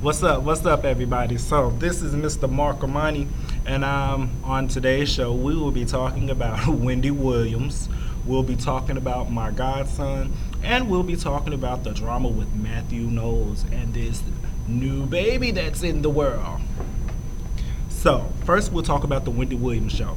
What's up? What's up, everybody? So this is Mr. Mark, and on today's show we will be talking about Wendy Williams. We'll be talking about my godson, and we'll be talking about the drama with Matthew Knowles and this new baby that's in the world. So first, we'll talk about the Wendy Williams show.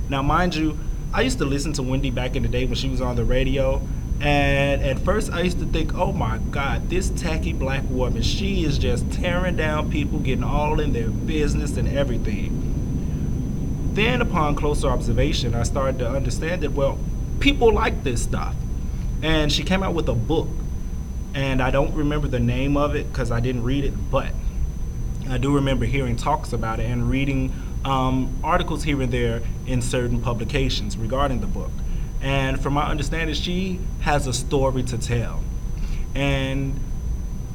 Now, mind you, I used to listen to Wendy back in the day when she was on the radio. And at first I used to think, oh my God, this tacky black woman, she is just tearing down people, getting all in their business and everything. Then upon closer observation, I started to understand that, well, people like this stuff. And she came out with a book. And I don't remember the name of it because I didn't read it, but I do remember hearing talks about it and reading articles here and there in certain publications regarding the book. And from my understanding, she has a story to tell. And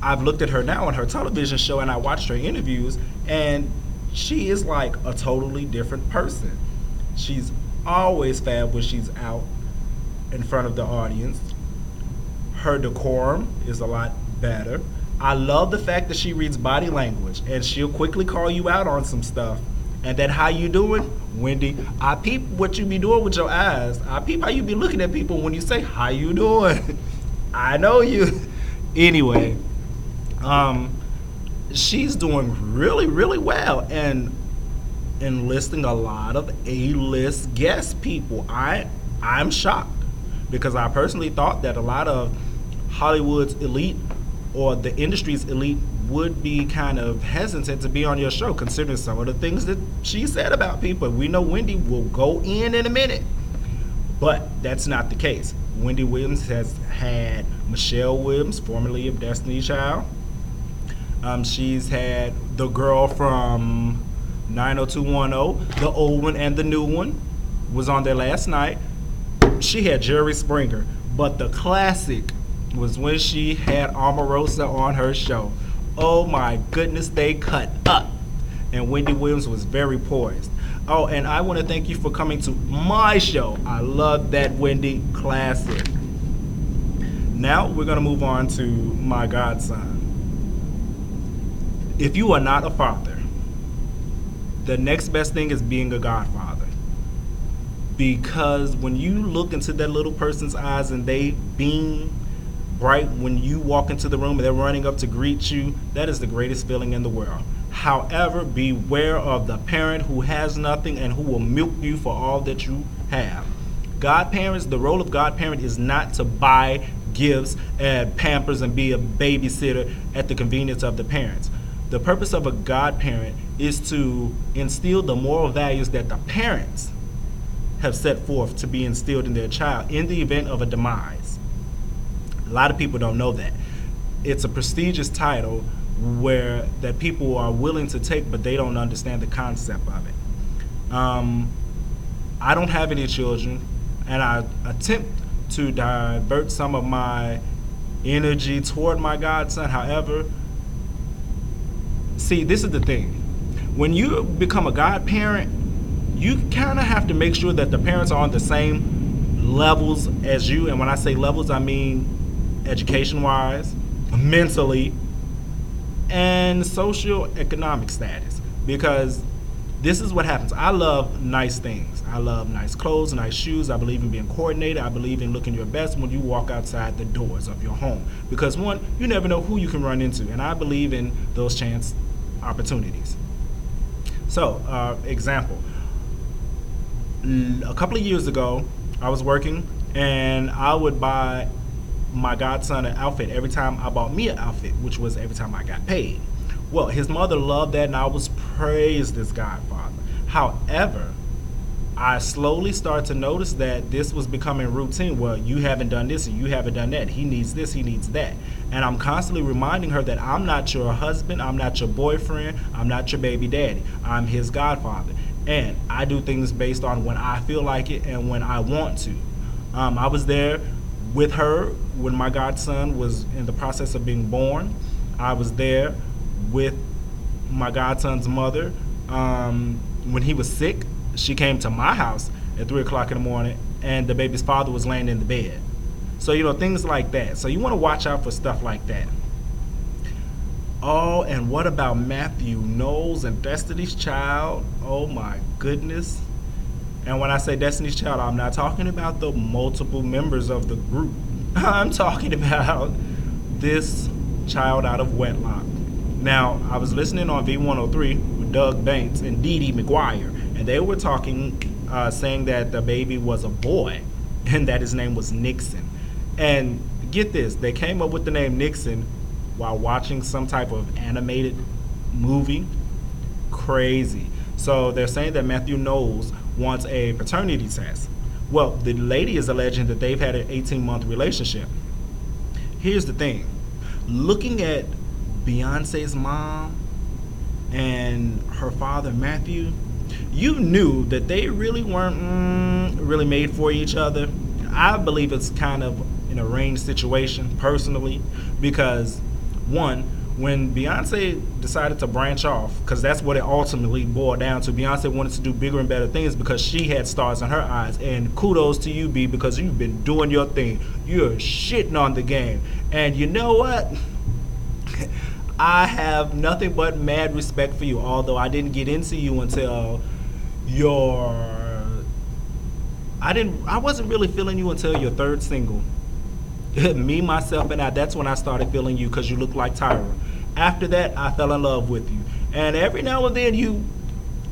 I've looked at her now on her television show and I watched her interviews, and she is like a totally different person. She's always fab when she's out in front of the audience. Her decorum is a lot better. I love the fact that she reads body language and she'll quickly call you out on some stuff. And then, how you doing, Wendy? I peep what you be doing with your eyes. I peep how you be looking at people when you say, how you doing? I know you. Anyway, she's doing really, really well and enlisting a lot of A-list guest people. I'm shocked because I personally thought that a lot of Hollywood's elite or the industry's elite would be kind of hesitant to be on your show, considering some of the things that she said about people. We know Wendy will go in a minute, but that's not the case. Wendy Williams has had Michelle Williams, formerly of Destiny's Child. She's had the girl from 90210, the old one and the new one, was on there last night. She had Jerry Springer, but the classic was when she had Omarosa on her show. Oh my goodness, they cut up. And Wendy Williams was very poised. Oh, and I want to thank you for coming to my show. I love that Wendy classic. Now we're going to move on to my godson. If you are not a father, the next best thing is being a godfather. Because when you look into that little person's eyes and they beam bright when you walk into the room and they're running up to greet you, that is the greatest feeling in the world. However, beware of the parent who has nothing and who will milk you for all that you have. Godparents, the role of godparent is not to buy gifts and pampers and be a babysitter at the convenience of the parents. The purpose of a godparent is to instill the moral values that the parents have set forth to be instilled in their child in the event of a demise. A lot of people don't know that. It's a prestigious title where that people are willing to take, but they don't understand the concept of it. I don't have any children, and I attempt to divert some of my energy toward my godson. However, see, this is the thing. When you become a godparent, you kind of have to make sure that the parents are on the same levels as you. And when I say levels, I mean education-wise, mentally, and socio-economic status. Because this is what happens. I love nice things. I love nice clothes, nice shoes. I believe in being coordinated. I believe in looking your best when you walk outside the doors of your home. Because one, you never know who you can run into, and I believe in those chance opportunities. So, example. A couple of years ago, I was working, and I would buy my godson an outfit every time I bought me an outfit, which was every time I got paid. Well, his mother loved that, and I was praised as godfather. However, I slowly started to notice that this was becoming routine. Well, you haven't done this and you haven't done that. He needs this, he needs that. And I'm constantly reminding her that I'm not your husband, I'm not your boyfriend, I'm not your baby daddy. I'm his godfather. And I do things based on when I feel like it and when I want to. I was there with her when my godson was in the process of being born. I was there with my godson's mother when he was sick. She came to my house at 3 o'clock in the morning, and the baby's father was laying in the bed. So, things like that. So you want to watch out for stuff like that. Oh, and what about Matthew Knowles and Destiny's Child? Oh my goodness. And when I say Destiny's Child, I'm not talking about the multiple members of the group. I'm talking about this child out of wedlock. Now, I was listening on V103 with Doug Banks and Dee Dee McGuire, and they were talking, saying that the baby was a boy and that his name was Nixon. And get this, they came up with the name Nixon while watching some type of animated movie. Crazy. So they're saying that Matthew Knowles wants a paternity test. Well, the lady is alleging that they've had an 18-month relationship. Here's the thing. Looking at Beyonce's mom and her father, Matthew, you knew that they really weren't really made for each other. I believe it's kind of an arranged situation, personally, because, one, when Beyonce decided to branch off, because that's what it ultimately boiled down to, Beyonce wanted to do bigger and better things because she had stars in her eyes. And kudos to you, B, because you've been doing your thing. You're shitting on the game. And you know what? I have nothing but mad respect for you, although I didn't get into you until I wasn't really feeling you until your third single. Me, Myself, and I, that's when I started feeling you because you look like Tyra. After that, I fell in love with you. And every now and then you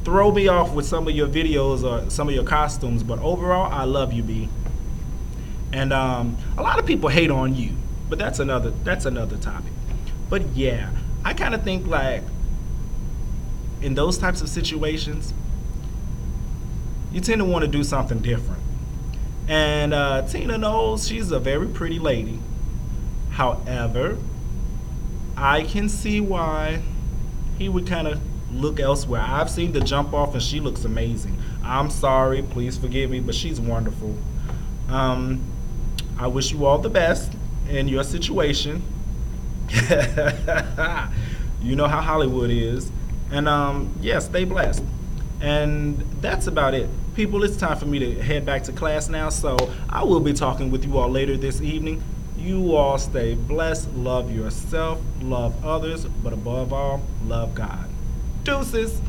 throw me off with some of your videos or some of your costumes, but overall, I love you, B. And a lot of people hate on you, but that's another topic. But yeah, I kind of think like in those types of situations, you tend to want to do something different. And Tina Knowles, she's a very pretty lady. However, I can see why he would kind of look elsewhere. I've seen the jump off and she looks amazing. I'm sorry, please forgive me, but she's wonderful. I wish you all the best in your situation. You know how Hollywood is. And yeah, stay blessed. And that's about it. People, it's time for me to head back to class now, so I will be talking with you all later this evening. You all stay blessed, love yourself, love others, but above all, love God. Deuces.